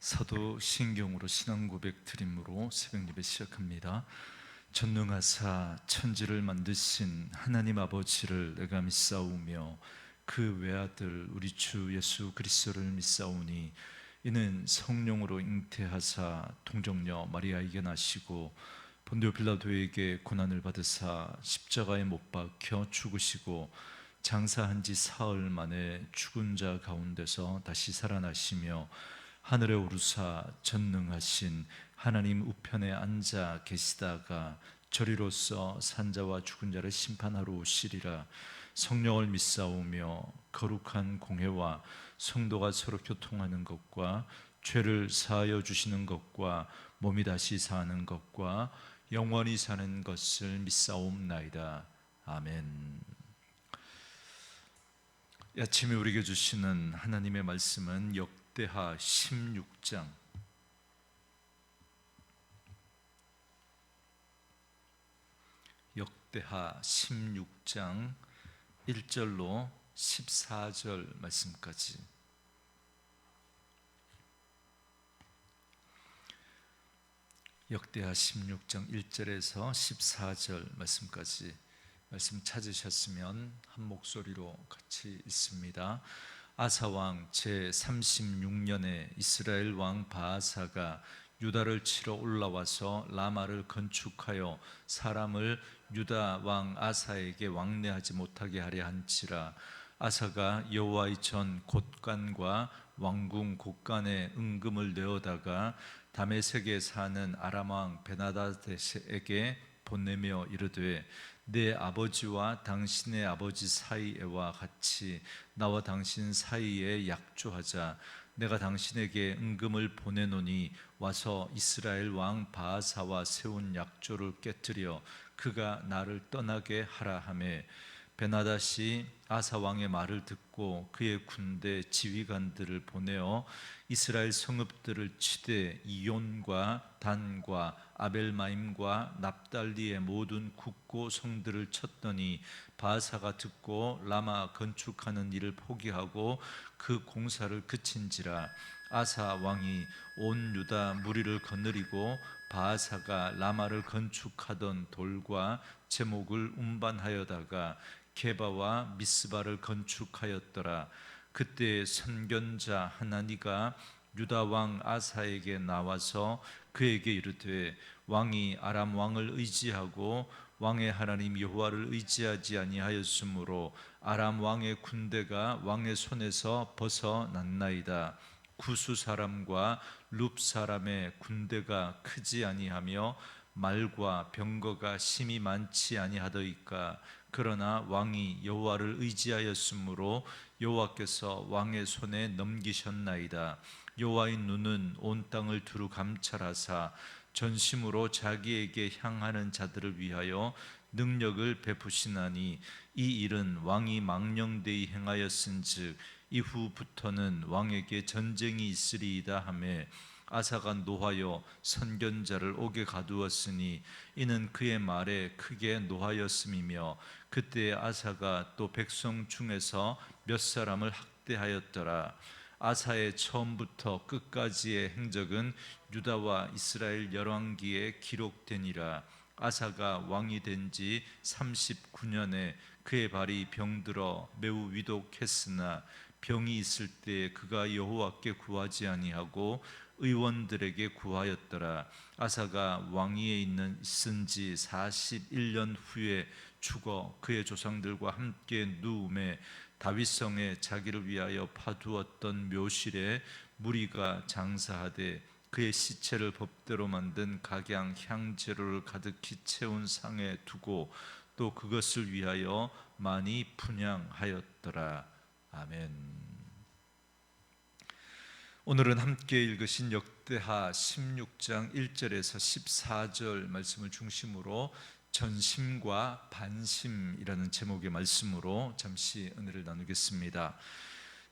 사도신경으로 신앙 고백 드림으로 새벽 예배 시작합니다. 전능하사 천지를 만드신 하나님 아버지를 내가 믿사오며 그 외아들 우리 주 예수 그리스도를 믿사오니 이는 성령으로 잉태하사 동정녀 마리아에게 나시고 본디오 빌라도에게 고난을 받으사 십자가에 못 박혀 죽으시고 장사한 지 사흘 만에 죽은 자 가운데서 다시 살아나시며 하늘에 오르사 전능하신 하나님 우편에 앉아 계시다가 저리로서 산자와 죽은 자를 심판하러 오시리라. 성령을 믿사오며 거룩한 공회와 성도가 서로 교통하는 것과 죄를 사하여 주시는 것과 몸이 다시 사는 것과 영원히 사는 것을 믿사옵나이다. 아멘. 이 아침에 우리에게 주시는 하나님의 말씀은 역대하 16장 역대하 16장 1절로 14절 말씀까지. 역대하 16장 1절에서 14절 말씀까지 말씀 찾으셨으면 한 목소리로 같이 읽습니다. 아사왕 제36년에 이스라엘 왕 바아사가 유다를 치러 올라와서 라마를 건축하여 사람을 유다 왕 아사에게 왕래하지 못하게 하려 한지라. 아사가 여호와의 전 곳간과 왕궁 곳간에 은금을 내어다가 다메섹에 사는 아람 왕 베나다데에게 보내며 이르되 내 아버지와 당신의 아버지 사이에와 같이 나와 당신 사이에 약조하자. 내가 당신에게 은금을 보내노니 와서 이스라엘 왕 바아사와 세운 약조를 깨뜨려 그가 나를 떠나게 하라 하매, 베나닷이 아사 왕의 말을 듣고 그의 군대 지휘관들을 보내어 이스라엘 성읍들을 치되 이온과 단과 아벨마임과 납달리의 모든 굳고 성들을 쳤더니 바아사가 듣고 라마 건축하는 일을 포기하고 그 공사를 그친지라. 아사 왕이 온 유다 무리를 거느리고 바아사가 라마를 건축하던 돌과 제목을 운반하여다가 게바와 미스바를 건축하였더라. 그때 선견자 하나니가 유다 왕 아사에게 나와서 그에게 이르되 왕이 아람 왕을 의지하고 왕의 하나님 여호와를 의지하지 아니하였으므로 아람 왕의 군대가 왕의 손에서 벗어났나이다. 구스 사람과 룹 사람의 군대가 크지 아니하며 말과 병거가 심히 많지 아니하더이까. 그러나 왕이 여호와를 의지하였으므로 여호와께서 왕의 손에 넘기셨나이다. 여호와의 눈은 온 땅을 두루 감찰하사 전심으로 자기에게 향하는 자들을 위하여 능력을 베푸시나니 이 일은 왕이 망령되이 행하였은즉 이후부터는 왕에게 전쟁이 있으리이다 하매, 아사가 노하여 선견자를 옥에 가두었으니 이는 그의 말에 크게 노하였음이며, 그때 아사가 또 백성 중에서 몇 사람을 학대하였더라. 아사의 처음부터 끝까지의 행적은 유다와 이스라엘 열왕기에 기록되니라. 아사가 왕이 된 지 39년에 그의 발이 병들어 매우 위독했으나 병이 있을 때 그가 여호와께 구하지 아니하고 의원들에게 구하였더라. 아사가 왕위에 있은 지 41년 후에 죽어 그의 조상들과 함께 누움에 다윗성에 자기를 위하여 파두었던 묘실에 무리가 장사하되 그의 시체를 법대로 만든 각양 향재료를 가득히 채운 상에 두고 또 그것을 위하여 많이 분향하였더라. 아멘. 오늘은 함께 읽으신 역대하 16장 1절에서 14절 말씀을 중심으로 전심과 반심이라는 제목의 말씀으로 잠시 은혜를 나누겠습니다.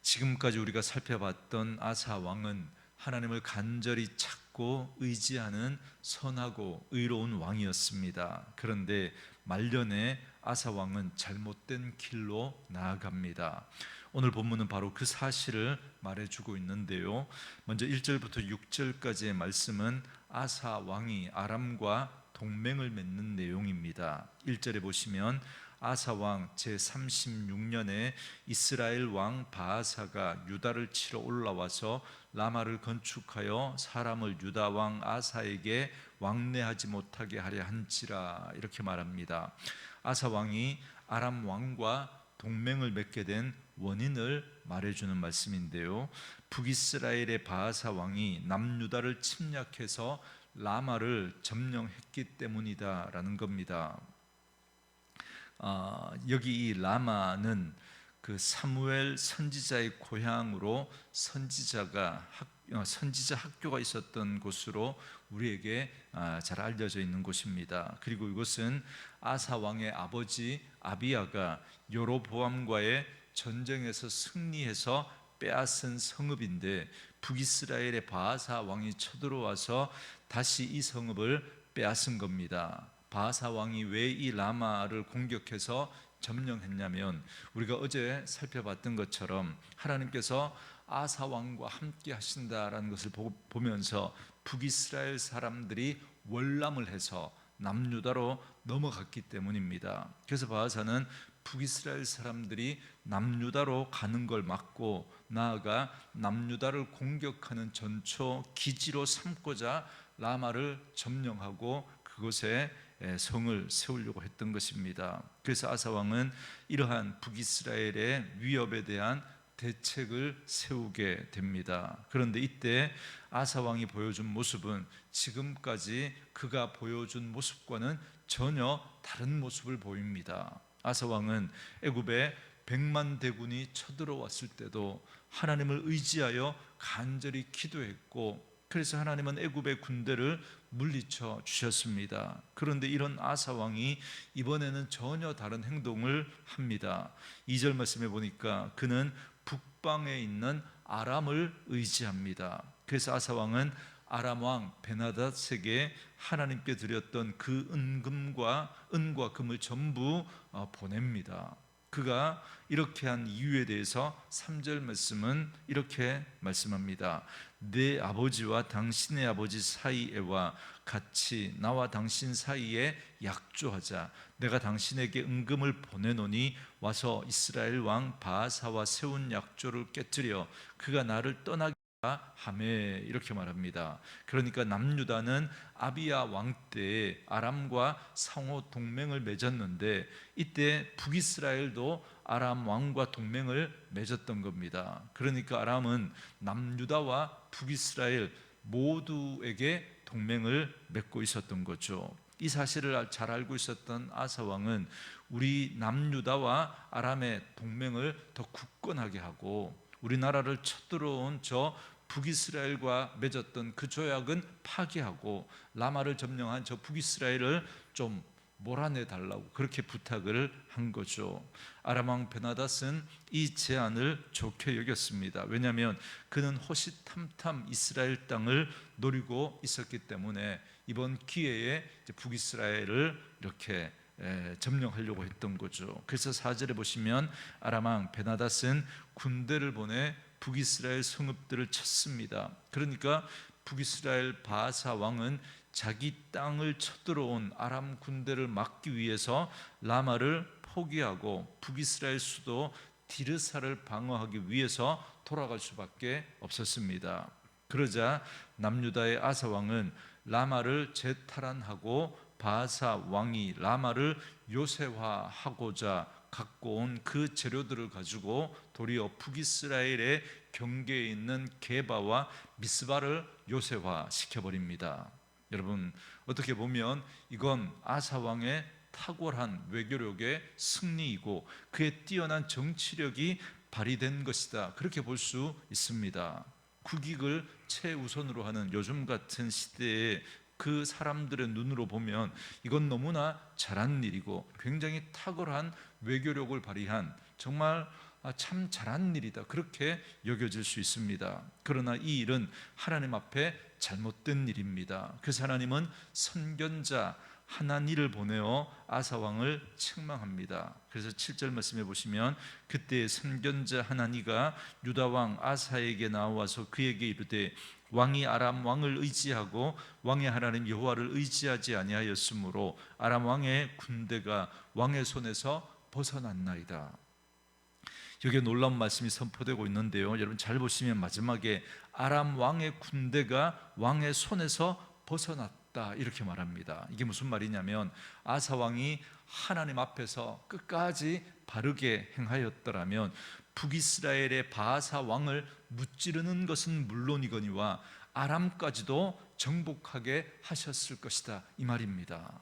지금까지 우리가 살펴봤던 아사 왕은 하나님을 간절히 찾고 의지하는 선하고 의로운 왕이었습니다. 그런데 말년에 아사 왕은 잘못된 길로 나아갑니다. 오늘 본문은 바로 그 사실을 말해주고 있는데요. 먼저 1절부터 6절까지의 말씀은 아사 왕이 아람과 동맹을 맺는 내용입니다. 1절에 보시면 아사 왕 제36년에 이스라엘 왕 바아사가 유다를 치러 올라와서 라마를 건축하여 사람을 유다 왕 아사에게 왕래하지 못하게 하려 한지라, 이렇게 말합니다. 아사 왕이 아람 왕과 동맹을 맺게 된 원인을 말해주는 말씀인데요. 북이스라엘의 바아사 왕이 남유다를 침략해서 라마를 점령했기 때문이다라는 겁니다. 여기 이 라마는 그 사무엘 선지자의 고향으로 선지자 학교가 있었던 곳으로 우리에게 잘 알려져 있는 곳입니다. 그리고 이곳은 아사 왕의 아버지 아비야가 여로보암과의 전쟁에서 승리해서 빼앗은 성읍인데, 북이스라엘의 바아사 왕이 쳐들어와서 다시 이 성읍을 빼앗은 겁니다. 바아사 왕이 왜 이 라마를 공격해서 점령했냐면, 우리가 어제 살펴봤던 것처럼 하나님께서 아사 왕과 함께 하신다라는 것을 보면서 북이스라엘 사람들이 월남을 해서 남유다로 넘어갔기 때문입니다. 그래서 바아사는 북이스라엘 사람들이 남유다로 가는 걸 막고 나아가 남유다를 공격하는 전초 기지로 삼고자 라마를 점령하고 그곳에 성을 세우려고 했던 것입니다. 그래서 아사 왕은 이러한 북이스라엘의 위협에 대한 대책을 세우게 됩니다. 그런데 이때 아사 왕이 보여준 모습은 지금까지 그가 보여준 모습과는 전혀 다른 모습을 보입니다. 아사 왕은 애굽에 100만 대군이 쳐들어왔을 때도 하나님을 의지하여 간절히 기도했고, 그래서 하나님은 애굽의 군대를 물리쳐 주셨습니다. 그런데 이런 아사 왕이 이번에는 전혀 다른 행동을 합니다. 2절 말씀에 보니까 그는 북방에 있는 아람을 의지합니다. 그래서 아사 왕은 아람 왕 베나닷에게 하나님께 드렸던 그 은과 금을 전부 보냅니다. 그가 이렇게 한 이유에 대해서 3절 말씀은 이렇게 말씀합니다. 내 아버지와 당신의 아버지 사이에와 같이 나와 당신 사이에 약조하자. 내가 당신에게 은금을 보내노니 와서 이스라엘 왕 바아사와 세운 약조를 깨뜨려 그가 나를 떠나게 하매, 이렇게 말합니다. 그러니까 남유다는 아비야 왕 때에 아람과 상호 동맹을 맺었는데, 이때 북이스라엘도 아람 왕과 동맹을 맺었던 겁니다. 그러니까 아람은 남유다와 북이스라엘 모두에게 동맹을 맺고 있었던 거죠. 이 사실을 잘 알고 있었던 아사 왕은 우리 남유다와 아람의 동맹을 더 굳건하게 하고, 우리나라를 쳐들어온 저 북이스라엘과 맺었던 그 조약은 파기하고 라마를 점령한 저 북이스라엘을 좀 몰아내 달라고 그렇게 부탁을 한 거죠. 아람 왕 베나닷은 이 제안을 좋게 여겼습니다. 왜냐하면 그는 호시탐탐 이스라엘 땅을 노리고 있었기 때문에 이번 기회에 북이스라엘을 이렇게 점령하려고 했던 거죠. 그래서 4절에 보시면 아람 왕 베나닷은 군대를 보내 북이스라엘 성읍들을 쳤습니다. 그러니까 북이스라엘 바아사 왕은 자기 땅을 쳐들어온 아람 군대를 막기 위해서 라마를 포기하고 북이스라엘 수도 디르사를 방어하기 위해서 돌아갈 수밖에 없었습니다. 그러자 남유다의 아사 왕은 라마를 재탈환하고 바아사 왕이 라마를 요새화하고자 갖고 온 그 재료들을 가지고 도리어 북이스라엘의 경계에 있는 게바와 미스바를 요새화 시켜버립니다. 여러분, 어떻게 보면 이건 아사 왕의 탁월한 외교력의 승리이고 그의 뛰어난 정치력이 발휘된 것이다, 그렇게 볼 수 있습니다. 국익을 최우선으로 하는 요즘 같은 시대에 그 사람들의 눈으로 보면 이건 너무나 잘한 일이고 굉장히 탁월한 외교력을 발휘한 정말 참 잘한 일이다, 그렇게 여겨질 수 있습니다. 그러나 이 일은 하나님 앞에 잘못된 일입니다. 그래서 하나님은 선견자 하나니를 보내어 아사 왕을 책망합니다. 그래서 7절 말씀해 보시면 그때 선견자 하나니가 유다 왕 아사에게 나와서 그에게 이르되 왕이 아람 왕을 의지하고 왕의 하나님 여호와를 의지하지 아니하였으므로 아람 왕의 군대가 왕의 손에서 벗어났나이다. 여기에 놀라운 말씀이 선포되고 있는데요, 여러분 잘 보시면 마지막에 아람 왕의 군대가 왕의 손에서 벗어났다 이렇게 말합니다. 이게 무슨 말이냐면 아사 왕이 하나님 앞에서 끝까지 바르게 행하였더라면 북이스라엘의 바하사 왕을 무찌르는 것은 물론이거니와 아람까지도 정복하게 하셨을 것이다 이 말입니다.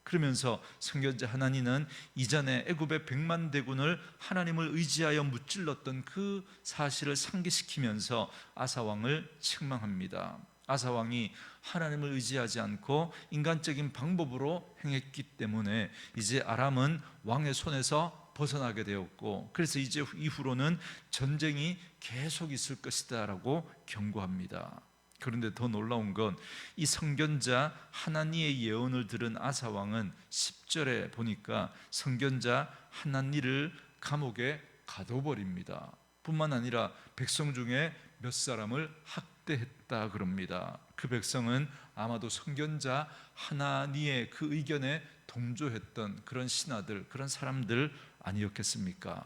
그러면서 선견자 하나니는 이전에 애굽의 100만 대군을 하나님을 의지하여 무찔렀던 그 사실을 상기시키면서 아사 왕을 책망합니다. 아사 왕이 하나님을 의지하지 않고 인간적인 방법으로 행했기 때문에 이제 아람은 왕의 손에서 벗어나게 되었고, 그래서 이제 이후로는 전쟁이 계속 있을 것이다 라고 경고합니다. 그런데 더 놀라운 건 이 선견자 하나니의 예언을 들은 아사 왕은 10절에 보니까 선견자 하나니를 감옥에 가둬버립니다. 뿐만 아니라 백성 중에 몇 사람을 학대했다 그럽니다. 그 백성은 아마도 선견자 하나니의 그 의견에 동조했던 그런 신하들, 그런 사람들 아니었겠습니까?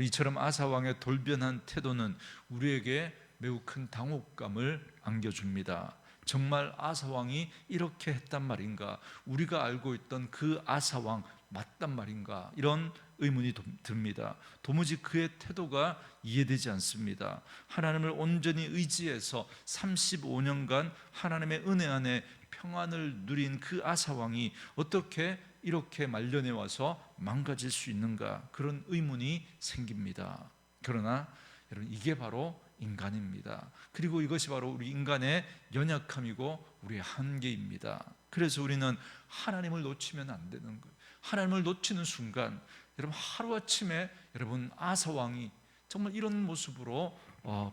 이처럼 아사 왕의 돌변한 태도는 우리에게 매우 큰 당혹감을 안겨줍니다. 정말 아사 왕이 이렇게 했단 말인가? 우리가 알고 있던 그 아사 왕 맞단 말인가? 이런 의문이 듭니다. 도무지 그의 태도가 이해되지 않습니다. 하나님을 온전히 의지해서 35년간 하나님의 은혜 안에 평안을 누린 그 아사 왕이 어떻게 이렇게 말년에 와서 망가질 수 있는가? 그런 의문이 생깁니다. 그러나 여러분, 이게 바로 인간입니다. 그리고 이것이 바로 우리 인간의 연약함이고 우리의 한계입니다. 그래서 우리는 하나님을 놓치면 안 되는 거예요. 하나님을 놓치는 순간 여러분, 하루아침에 여러분 아사 왕이 정말 이런 모습으로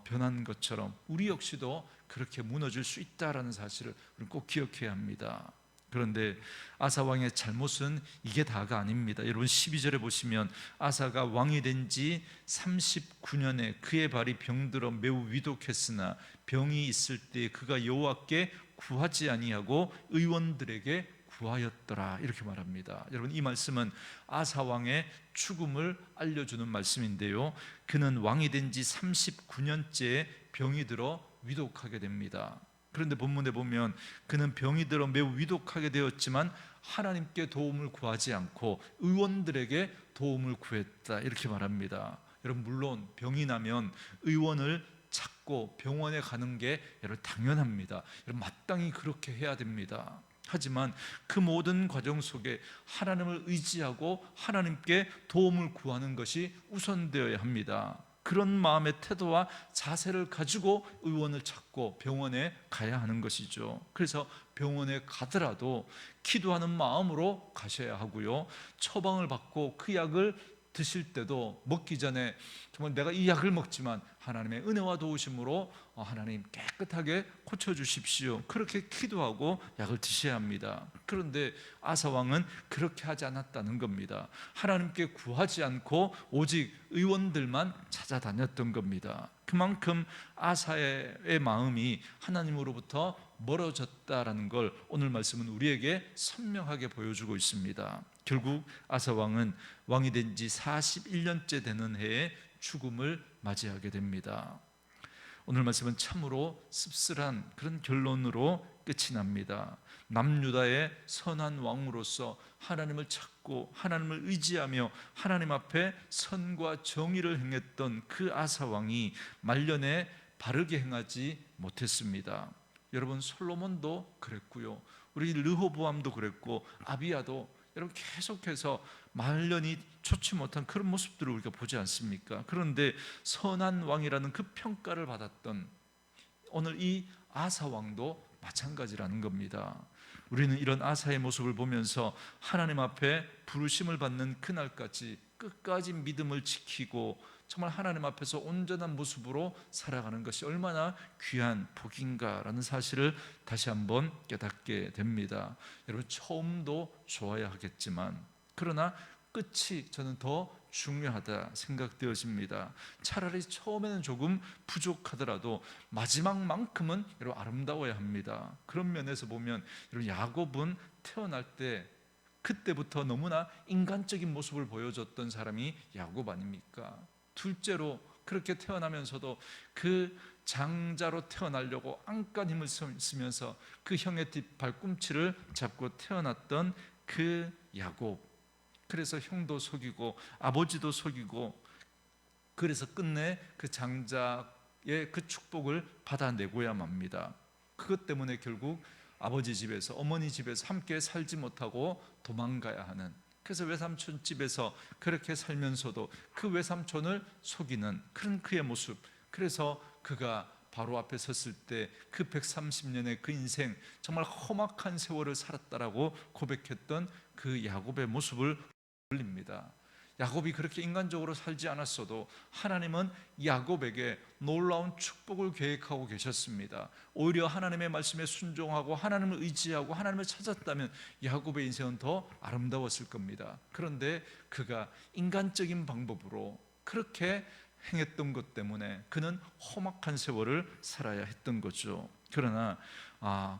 변한 것처럼 우리 역시도 그렇게 무너질 수 있다라는 사실을 우리는 꼭 기억해야 합니다. 그런데 아사 왕의 잘못은 이게 다가 아닙니다. 여러분 12절에 보시면 아사가 왕이 된 지 39년에 그의 발이 병들어 매우 위독했으나 병이 있을 때 그가 여호와께 구하지 아니하고 의원들에게 구하였더라 이렇게 말합니다. 여러분, 이 말씀은 아사 왕의 죽음을 알려주는 말씀인데요, 그는 왕이 된 지 39년째 병이 들어 위독하게 됩니다. 그런데 본문에 보면 그는 병이 들어 매우 위독하게 되었지만 하나님께 도움을 구하지 않고 의원들에게 도움을 구했다 이렇게 말합니다. 여러분, 물론 병이 나면 의원을 찾고 병원에 가는 게 여러분 당연합니다. 여러분, 마땅히 그렇게 해야 됩니다. 하지만 그 모든 과정 속에 하나님을 의지하고 하나님께 도움을 구하는 것이 우선되어야 합니다. 그런 마음의 태도와 자세를 가지고 의원을 찾고 병원에 가야 하는 것이죠. 그래서 병원에 가더라도 기도하는 마음으로 가셔야 하고요, 처방을 받고 그 약을 드실 때도 먹기 전에 정말 내가 이 약을 먹지만 하나님의 은혜와 도우심으로 하나님 깨끗하게 고쳐주십시오, 그렇게 기도하고 약을 드셔야 합니다. 그런데 아사 왕은 그렇게 하지 않았다는 겁니다. 하나님께 구하지 않고 오직 의원들만 찾아다녔던 겁니다. 그만큼 아사의 마음이 하나님으로부터 멀어졌다라는 걸 오늘 말씀은 우리에게 선명하게 보여주고 있습니다. 결국 아사 왕은 왕이 된 지 41년째 되는 해에 죽음을 맞이하게 됩니다. 오늘 말씀은 참으로 씁쓸한 그런 결론으로 끝이 납니다. 남유다의 선한 왕으로서 하나님을 찾고 하나님을 의지하며 하나님 앞에 선과 정의를 행했던 그 아사 왕이 말년에 바르게 행하지 못했습니다. 여러분, 솔로몬도 그랬고요, 우리 르호보암도 그랬고 아비야도 여러분 계속해서 말년이 좋지 못한 그런 모습들을 우리가 보지 않습니까? 그런데 선한 왕이라는 그 평가를 받았던 오늘 이 아사 왕도 마찬가지라는 겁니다. 우리는 이런 아사의 모습을 보면서 하나님 앞에 부르심을 받는 그날까지 끝까지 믿음을 지키고 정말 하나님 앞에서 온전한 모습으로 살아가는 것이 얼마나 귀한 복인가라는 사실을 다시 한번 깨닫게 됩니다. 여러분, 처음도 좋아야 하겠지만 그러나 끝이 저는 더 중요하다 생각되어집니다. 차라리 처음에는 조금 부족하더라도 마지막만큼은 여러분 아름다워야 합니다. 그런 면에서 보면 여러분, 야곱은 태어날 때 그때부터 너무나 인간적인 모습을 보여줬던 사람이 야곱 아닙니까? 둘째로 그렇게 태어나면서도 그 장자로 태어나려고 안간 힘을 쓰면서 그 형의 뒷발꿈치를 잡고 태어났던 그 야곱, 그래서 형도 속이고 아버지도 속이고, 그래서 끝내 그 장자의 그 축복을 받아내고야 맙니다. 그것 때문에 결국 아버지 집에서, 어머니 집에서 함께 살지 못하고 도망가야 하는, 그래서 외삼촌 집에서 그렇게 살면서도 그 외삼촌을 속이는 그런 그의 모습, 그래서 그가 바로 앞에 섰을 때 그 130년의 그 인생, 정말 험악한 세월을 살았다라고 고백했던 그 야곱의 모습을 올립니다. 야곱이 그렇게 인간적으로 살지 않았어도 하나님은 야곱에게 놀라운 축복을 계획하고 계셨습니다. 오히려 하나님의 말씀에 순종하고 하나님을 의지하고 하나님을 찾았다면 야곱의 인생은 더 아름다웠을 겁니다. 그런데 그가 인간적인 방법으로 그렇게 행했던 것 때문에 그는 험악한 세월을 살아야 했던 거죠. 그러나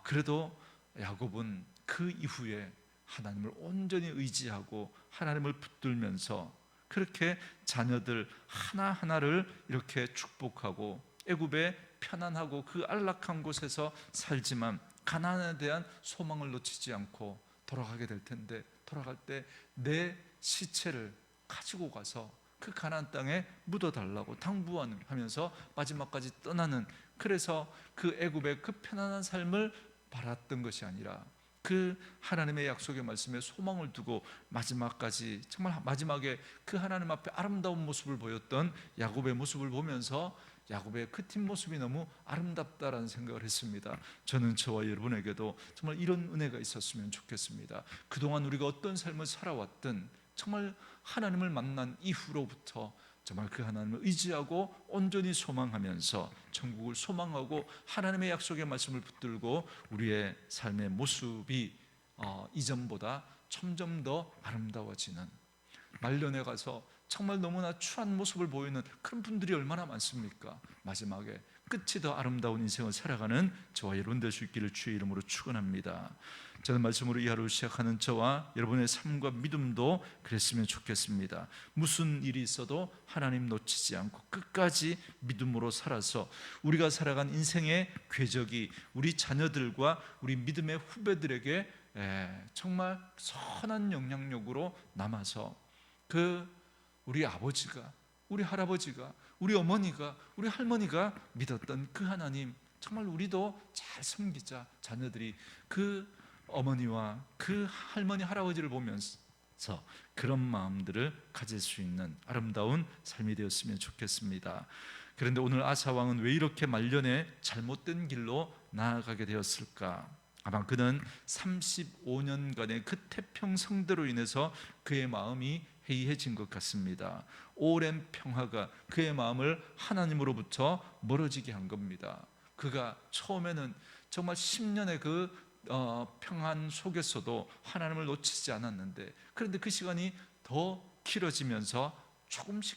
그래도 야곱은 그 이후에 하나님을 온전히 의지하고 하나님을 붙들면서 그렇게 자녀들 하나하나를 이렇게 축복하고 애굽에 편안하고 그 안락한 곳에서 살지만 가나안에 대한 소망을 놓치지 않고 돌아가게 될 텐데, 돌아갈 때 내 시체를 가지고 가서 그 가나안 땅에 묻어달라고 당부하면서 마지막까지 떠나는, 그래서 그 애굽의 그 편안한 삶을 바랐던 것이 아니라 그 하나님의 약속의 말씀에 소망을 두고 마지막까지, 정말 마지막에 그 하나님 앞에 아름다운 모습을 보였던 야곱의 모습을 보면서 야곱의 그 뒷모습이 너무 아름답다라는 생각을 했습니다. 저는 저와 여러분에게도 정말 이런 은혜가 있었으면 좋겠습니다. 그동안 우리가 어떤 삶을 살아왔든 정말 하나님을 만난 이후로부터 정말 그 하나님을 의지하고 온전히 소망하면서 천국을 소망하고 하나님의 약속의 말씀을 붙들고 우리의 삶의 모습이 이전보다 점점 더 아름다워지는, 말년에 가서 정말 너무나 추한 모습을 보이는 그런 분들이 얼마나 많습니까? 마지막에 끝이 더 아름다운 인생을 살아가는 저와 여러분 될 수 있기를 주의 이름으로 축원합니다. 저는 말씀으로 이 하루를 시작하는 저와 여러분의 삶과 믿음도 그랬으면 좋겠습니다. 무슨 일이 있어도 하나님 놓치지 않고 끝까지 믿음으로 살아서 우리가 살아간 인생의 궤적이 우리 자녀들과 우리 믿음의 후배들에게 정말 선한 영향력으로 남아서 그 우리 아버지가, 우리 할아버지가, 우리 어머니가, 우리 할머니가 믿었던 그 하나님, 정말 우리도 잘 섬기자. 자녀들이 그 어머니와 그 할머니, 할아버지를 보면서 그런 마음들을 가질 수 있는 아름다운 삶이 되었으면 좋겠습니다. 그런데 오늘 아사 왕은 왜 이렇게 말년에 잘못된 길로 나아가게 되었을까? 아마 그는 35년간의 그 태평성대로 인해서 그의 마음이 해이해진 것 같습니다. 오랜 평화가 그의 마음을 하나님으로부터 멀어지게 한 겁니다. 그가 처음에는 정말 10년의 그 평안 속에서도 하나님을 놓치지 않았는데, 그런데 그 시간이 더 길어지면서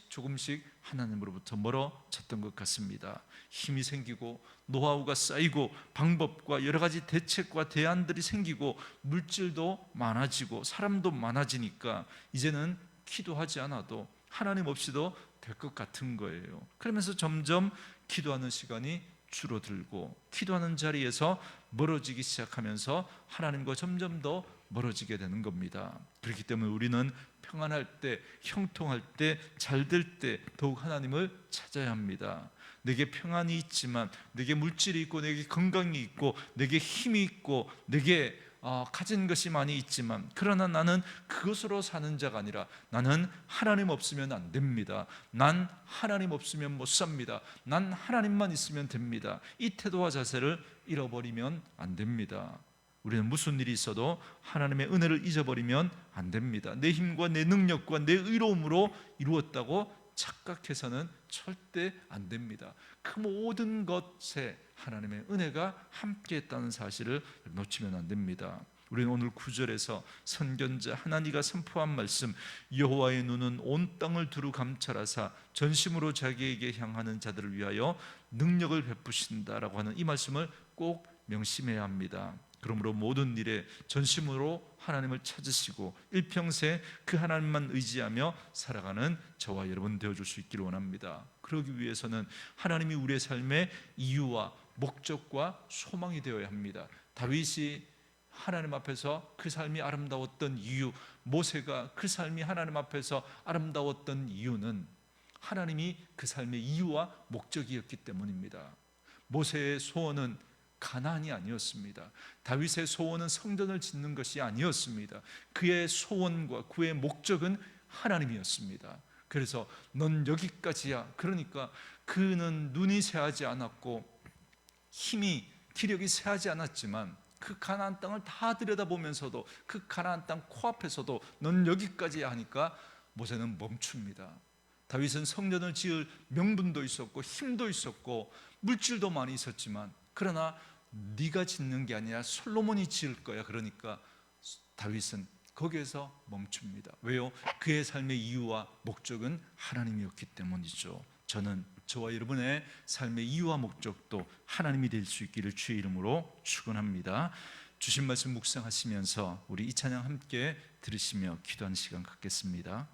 조금씩 하나님으로부터 멀어졌던 것 같습니다. 힘이 생기고 노하우가 쌓이고 방법과 여러 가지 대책과 대안들이 생기고 물질도 많아지고 사람도 많아지니까 이제는 기도하지 않아도 하나님 없이도 될 것 같은 거예요. 그러면서 점점 기도하는 시간이 줄어들고 기도하는 자리에서 멀어지기 시작하면서 하나님과 점점 더 멀어지게 되는 겁니다. 그렇기 때문에 우리는 평안할 때, 형통할 때, 잘 될 때 더욱 하나님을 찾아야 합니다. 내게 평안이 있지만, 내게 물질이 있고, 내게 건강이 있고, 내게 힘이 있고, 내게 가진 것이 많이 있지만, 그러나 나는 그것으로 사는 자가 아니라 나는 하나님 없으면 안 됩니다. 난 하나님 없으면 못 삽니다. 난 하나님만 있으면 됩니다. 이 태도와 자세를 잃어버리면 안 됩니다. 우리는 무슨 일이 있어도 하나님의 은혜를 잊어버리면 안 됩니다. 내 힘과 내 능력과 내 의로움으로 이루었다고 착각해서는 절대 안 됩니다. 그 모든 것에 하나님의 은혜가 함께했다는 사실을 놓치면 안 됩니다. 우리는 오늘 9절에서 선견자 하나니가 선포한 말씀, 여호와의 눈은 온 땅을 두루 감찰하사 전심으로 자기에게 향하는 자들을 위하여 능력을 베푸신다라고 하는 이 말씀을 꼭 명심해야 합니다. 그러므로 모든 일에 전심으로 하나님을 찾으시고 일평생 그 하나님만 의지하며 살아가는 저와 여러분 되어줄 수 있기를 원합니다. 그러기 위해서는 하나님이 우리의 삶의 이유와 목적과 소망이 되어야 합니다. 다윗이 하나님 앞에서 그 삶이 아름다웠던 이유, 모세가 그 삶이 하나님 앞에서 아름다웠던 이유는 하나님이 그 삶의 이유와 목적이었기 때문입니다. 모세의 소원은 가나안이 아니었습니다. 다윗의 소원은 성전을 짓는 것이 아니었습니다. 그의 소원과 그의 목적은 하나님이었습니다. 그래서 넌 여기까지야. 그러니까 그는 눈이 새하지 않았고 힘이 기력이 새하지 않았지만 그 가나안 땅을 다 들여다보면서도 그 가나안 땅 코앞에서도 넌 여기까지야 하니까 모세는 멈춥니다. 다윗은 성전을 지을 명분도 있었고 힘도 있었고 물질도 많이 있었지만 그러나 네가 짓는 게 아니라 솔로몬이 지을 거야. 그러니까 다윗은 거기에서 멈춥니다. 왜요? 그의 삶의 이유와 목적은 하나님이었기 때문이죠. 저는 저와 여러분의 삶의 이유와 목적도 하나님이 될 수 있기를 주의 이름으로 축원합니다. 주신 말씀 묵상하시면서 우리 이 찬양 함께 들으시며 기도하는 시간 갖겠습니다.